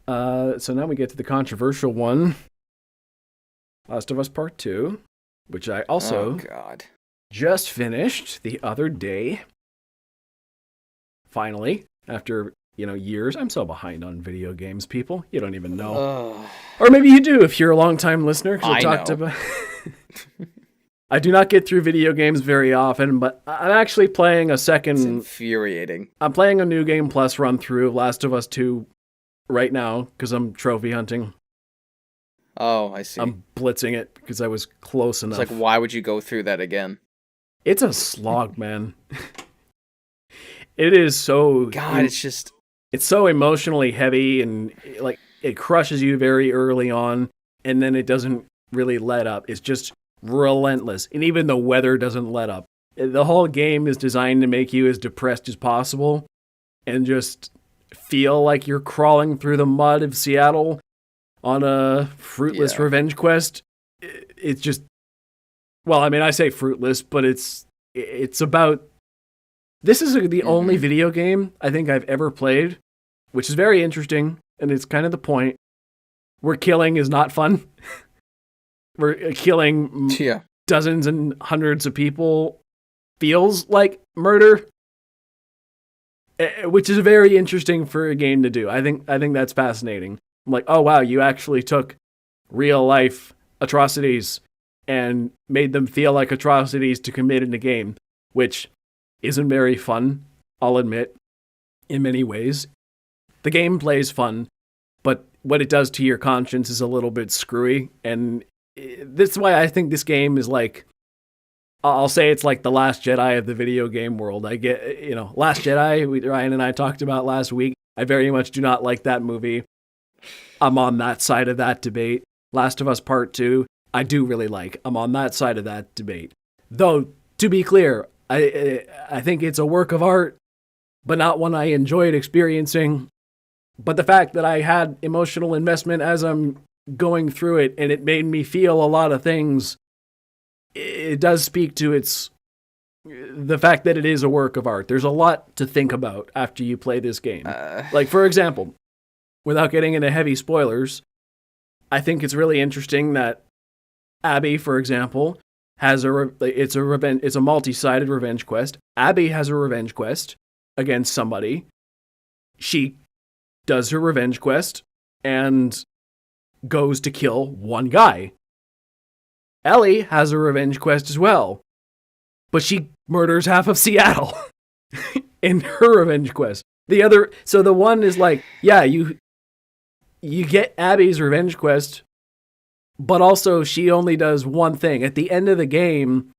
So now we get to the controversial one, Last of Us Part 2, which I Oh also God. just finished the other day. Finally, after, years. I'm so behind on video games, people. You don't even know. Ugh. Or maybe you do if you're a long-time listener, because I I talked know. about... I do not get through video games very often, but I'm actually playing a It's second... infuriating. I'm playing a New Game Plus run-through of Last of Us 2 right now, because I'm trophy hunting. Oh, I see. I'm blitzing it, because I was close enough. It's like, why would you go through that again? It's a slog, man. It is so... God, it's just... It's so emotionally heavy, and like it crushes you very early on, and then it doesn't really let up. It's just relentless, and even the weather doesn't let up. The whole game is designed to make you as depressed as possible, and just feel like you're crawling through the mud of Seattle on a fruitless revenge quest. It's just... Well, I mean, I say fruitless, but it's about... This is the only video game I think I've ever played, which is very interesting, and it's kind of the point, where killing is not fun. Where killing dozens and hundreds of people feels like murder, which is very interesting for a game to do. I think that's fascinating. I'm like, oh wow, you actually took real life atrocities and made them feel like atrocities to commit in a game, which isn't very fun, I'll admit, in many ways. The gameplay is fun, but what it does to your conscience is a little bit screwy, and that's why I think this game is like, I'll say it's like the Last Jedi of the video game world. I get, Last Jedi, Ryan and I talked about last week. I very much do not like that movie. I'm on that side of that debate. Last of Us Part 2, I do really like. I'm on that side of that debate. Though, to be clear, I think it's a work of art, but not one I enjoyed experiencing. But the fact that I had emotional investment as I'm going through it, and it made me feel a lot of things, it does speak to the fact that it is a work of art. There's a lot to think about after you play this game. Like, for example, without getting into heavy spoilers, I think it's really interesting that Abby, for example, has it's a multi-sided revenge quest. Abby has a revenge quest against somebody. She does her revenge quest and goes to kill one guy. Ellie has a revenge quest as well, but she murders half of Seattle in her revenge quest. So the one is like, yeah, you get Abby's revenge quest, but also she only does one thing. At the end of the game,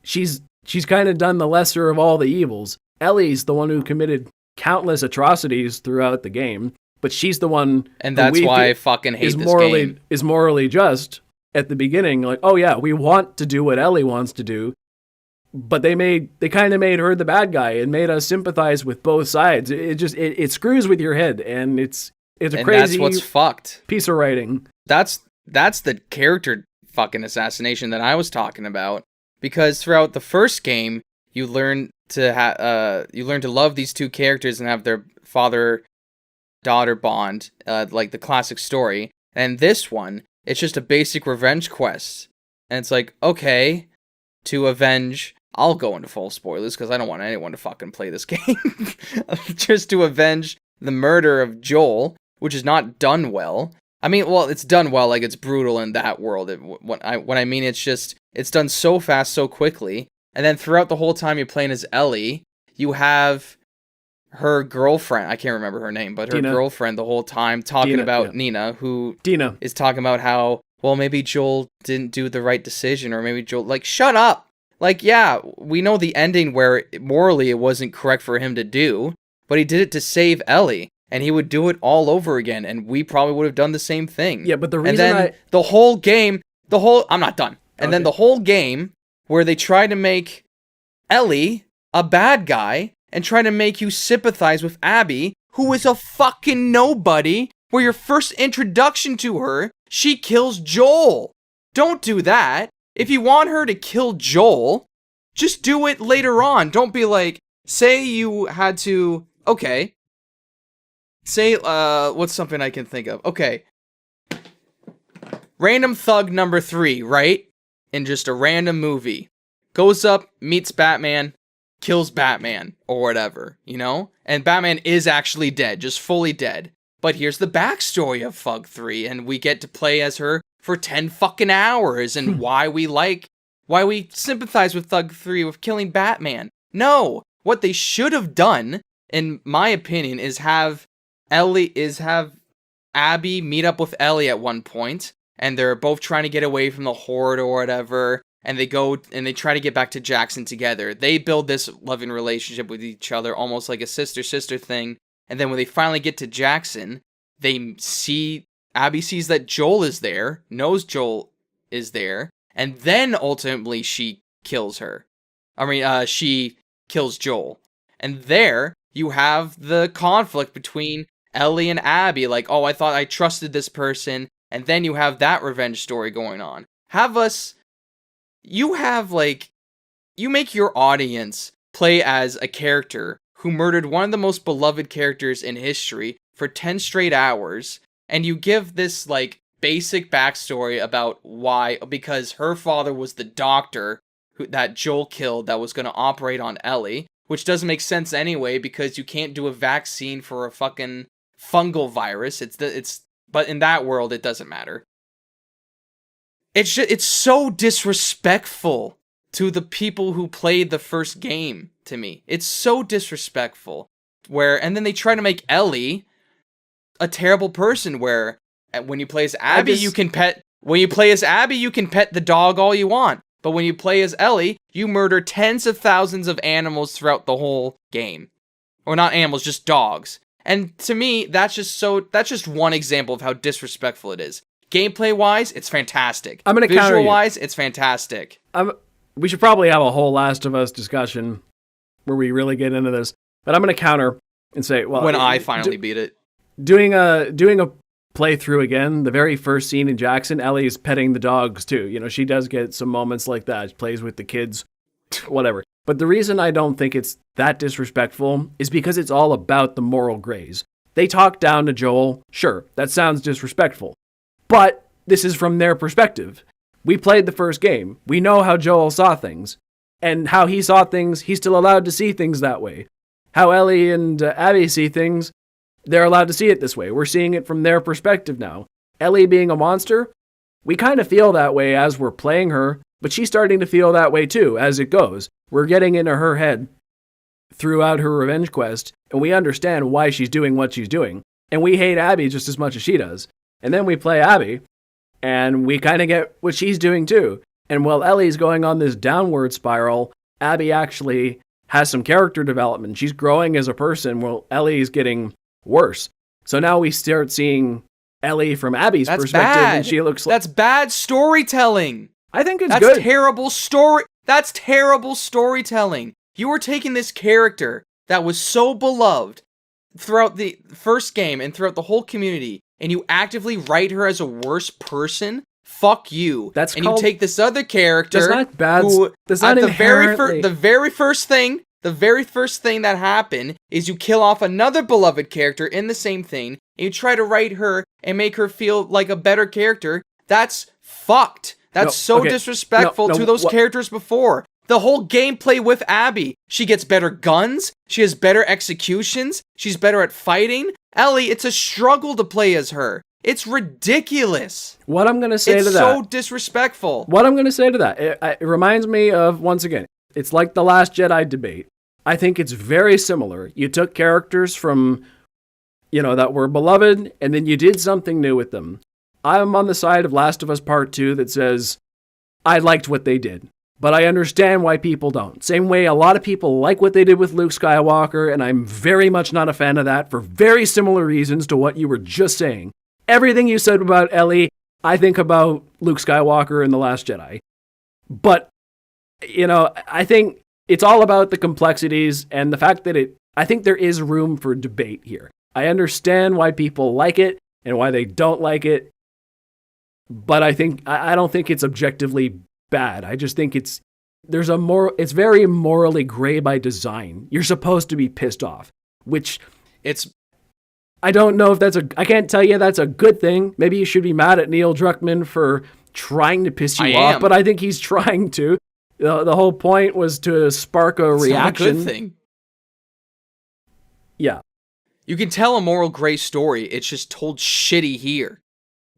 she's kind of done the lesser of all the evils. Ellie's the one who committed countless atrocities throughout the game, but she's the one, and that's why I fucking hate this game. Is morally just at the beginning. Like, oh yeah, we want to do what Ellie wants to do, but they kind of made her the bad guy and made us sympathize with both sides. It screws with your head, and it's a crazy. That's what's fucked. Piece of writing. That's the character fucking assassination that I was talking about. Because throughout the first game, you learn to love these two characters and have their father-daughter bond, like the classic story. And this one, it's just a basic revenge quest. And it's like, okay, to avenge... I'll go into full spoilers because I don't want anyone to fucking play this game. Just to avenge the murder of Joel, which is not done well. I mean, well, it's done well, like it's brutal in that world. What I mean, it's done so fast, so quickly. And then throughout the whole time you're playing as Ellie, you have her girlfriend, I can't remember her name, but her girlfriend the whole time talking about Nina, who is talking about how, well, maybe Joel didn't do the right decision, or maybe Joel, like, shut up! Like, yeah, we know the ending where morally it wasn't correct for him to do, but he did it to save Ellie, and he would do it all over again, and we probably would have done the same thing. Yeah, but the reason and then the whole game, I'm not done. And then the whole game, where they try to make Ellie a bad guy, and try to make you sympathize with Abby, who is a fucking nobody, where your first introduction to her, she kills Joel. Don't do that. If you want her to kill Joel, just do it later on. Don't be like, say you had to, okay, say, what's something I can think of? Okay. Random thug number 3, right? In just a random movie. Goes up, meets Batman, kills Batman, or whatever, you know? And Batman is actually dead, just fully dead. But here's the backstory of Thug 3, and we get to play as her for 10 fucking hours, and why we sympathize with Thug 3 with killing Batman. No! What they should have done, in my opinion, is have Abby meet up with Ellie at one point, and they're both trying to get away from the Horde or whatever, and they go and they try to get back to Jackson together. They build this loving relationship with each other, almost like a sister-sister thing, and then when they finally get to Jackson, Abby sees that Joel is there, knows Joel is there, and then ultimately she kills her. She kills Joel. And there, you have the conflict between Ellie and Abby, like, oh, I thought I trusted this person, and then you have that revenge story going on. You make your audience play as a character who murdered one of the most beloved characters in history for 10 straight hours, and you give this, like, basic backstory about why, because her father was the doctor that Joel killed that was going to operate on Ellie, which doesn't make sense anyway, because you can't do a vaccine for a fucking fungal virus. But in that world, it doesn't matter. It's so disrespectful to the people who played the first game, to me. It's so disrespectful. And then they try to make Ellie a terrible person, where when you play as Abby, you can pet the dog all you want. But when you play as Ellie, you murder tens of thousands of animals throughout the whole game. Or not animals, just dogs. And to me, that's just one example of how disrespectful it is. Gameplay-wise, it's fantastic. I'm going to counter you. Visual-wise, it's fantastic. We should probably have a whole Last of Us discussion where we really get into this. But I'm going to counter and say, well, when I finally beat it. Doing a playthrough again, the very first scene in Jackson, Ellie's petting the dogs too. You know, she does get some moments like that. She plays with the kids, whatever. But the reason I don't think it's that disrespectful is because it's all about the moral grays. They talk down to Joel. Sure, that sounds disrespectful. But this is from their perspective. We played the first game. We know how Joel saw things. And how he saw things, he's still allowed to see things that way. How Ellie and Abby see things, they're allowed to see it this way. We're seeing it from their perspective now. Ellie being a monster, we kind of feel that way as we're playing her, but she's starting to feel that way too as it goes. We're getting into her head throughout her revenge quest, and we understand why she's doing what she's doing. And we hate Abby just as much as she does. And then we play Abby, and we kind of get what she's doing too. And while Ellie's going on this downward spiral, Abby actually has some character development. She's growing as a person while Ellie's getting worse. So now we start seeing Ellie from Abby's perspective, and she looks like... That's bad storytelling. I think it's good. That's terrible storytelling. You were taking this character that was so beloved throughout the first game and throughout the whole community, and you actively write her as a worse person. Fuck you. You take this other character. That's not bad. The very first thing that happened is you kill off another beloved character in the same thing, and you try to write her and make her feel like a better character. That's fucked. That's disrespectful to those characters before. The whole gameplay with Abby. She gets better guns. She has better executions. She's better at fighting. Ellie, it's a struggle to play as her. It's ridiculous. What I'm going to say to that. It's so disrespectful. What I'm going to say to that. It reminds me of, once again, it's like the Last Jedi debate. I think it's very similar. You took characters from, that were beloved, and then you did something new with them. I'm on the side of Last of Us Part 2 that says, I liked what they did, but I understand why people don't. Same way a lot of people like what they did with Luke Skywalker, and I'm very much not a fan of that for very similar reasons to what you were just saying. Everything you said about Ellie, I think about Luke Skywalker in The Last Jedi. But, I think it's all about the complexities and the fact that I think there is room for debate here. I understand why people like it and why they don't like it, but I don't think it's objectively bad. I just think it's very morally gray by design. You're supposed to be pissed off, which I don't know if I can't tell you that's a good thing. Maybe you should be mad at Neil Druckmann for trying to piss you off, but I think he's trying to. The whole point was to spark a reaction. Not a good thing. Yeah. You can tell a moral gray story. It's just told shitty here.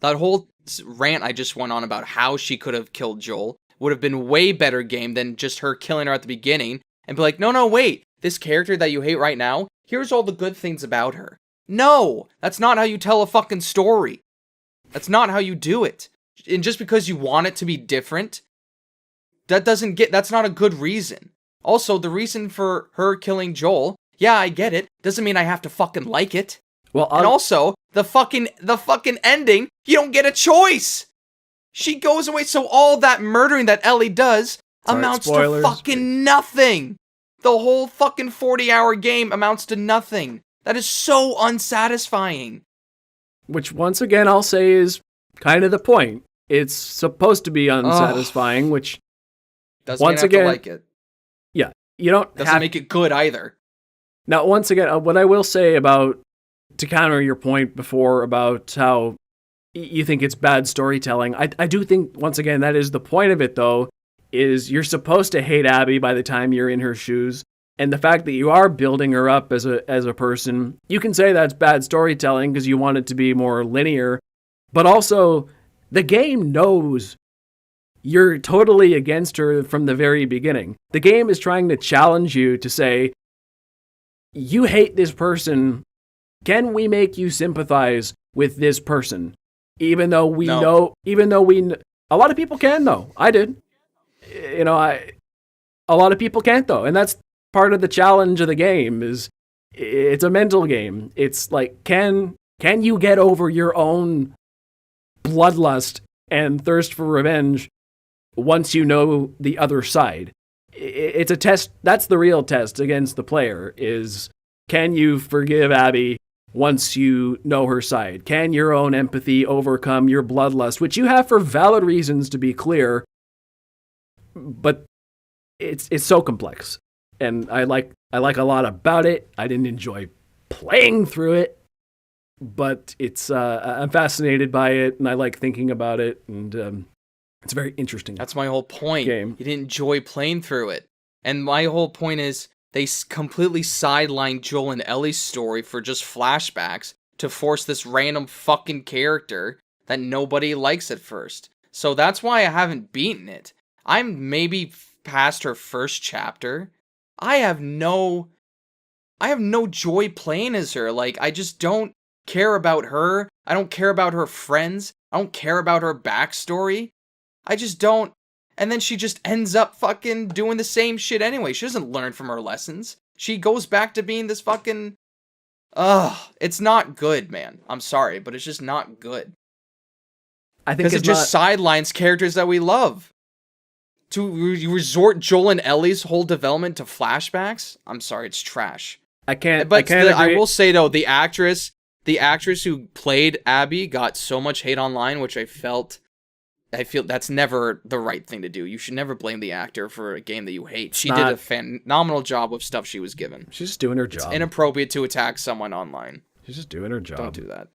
That whole rant I just went on about how she could have killed Joel would have been way better game than just her killing her at the beginning and be like, no, wait. This character that you hate right now, here's all the good things about her. No, that's not how you tell a fucking story. That's not how you do it. And just because you want it to be different, that's not a good reason. Also, the reason for her killing Joel, yeah, I get it. Doesn't mean I have to fucking like it. Well, and also, the fucking ending, you don't get a choice. She goes away, so all that murdering that Ellie does amounts to fucking nothing. The whole fucking 40-hour game amounts to nothing. That is so unsatisfying. Which, once again, I'll say is kind of the point. It's supposed to be unsatisfying, which... Doesn't mean I have to like it. Yeah, you don't Doesn't make it good either. Now, once again, what I will say to counter your point before about how you think it's bad storytelling, I do think, once again, that is the point of it, though, is you're supposed to hate Abby by the time you're in her shoes. And the fact that you are building her up as a person, you can say that's bad storytelling because you want it to be more linear. But also, the game knows you're totally against her from the very beginning. The game is trying to challenge you to say, you hate this person. Can we make you sympathize with this person? Even though we know, a lot of people can, though. I did. A lot of people can't, though. And that's part of the challenge of the game. Is it's a mental game. It's like, can you get over your own bloodlust and thirst for revenge once you know the other side? It's a test. That's the real test against the player, is can you forgive Abby once you know her side? Can your own empathy overcome your bloodlust, which you have for valid reasons, to be clear, but it's so complex. And I like a lot about it. I didn't enjoy playing through it, but I'm fascinated by it, and I like thinking about it, and it's very interesting. That's my whole point. Game. You didn't enjoy playing through it. And my whole point is they completely sidelined Joel and Ellie's story for just flashbacks to force this random fucking character that nobody likes at first. So that's why I haven't beaten it. I'm maybe past her first chapter. I have no joy playing as her. Like, I just don't care about her. I don't care about her friends. I don't care about her backstory. I just don't. And then she just ends up fucking doing the same shit anyway. She doesn't learn from her lessons. She goes back to being this fucking... it's not good, man. I'm sorry, but it's just not good. I think it just sidelines characters that we love. To resort Joel and Ellie's whole development to flashbacks? I'm sorry, it's trash. I can't agree. I will say, though, the actress who played Abby got so much hate online, which I feel that's never the right thing to do. You should never blame the actor for a game that you hate. She did a phenomenal job of stuff she was given. She's just doing her job. It's inappropriate to attack someone online. She's just doing her job. Don't do that.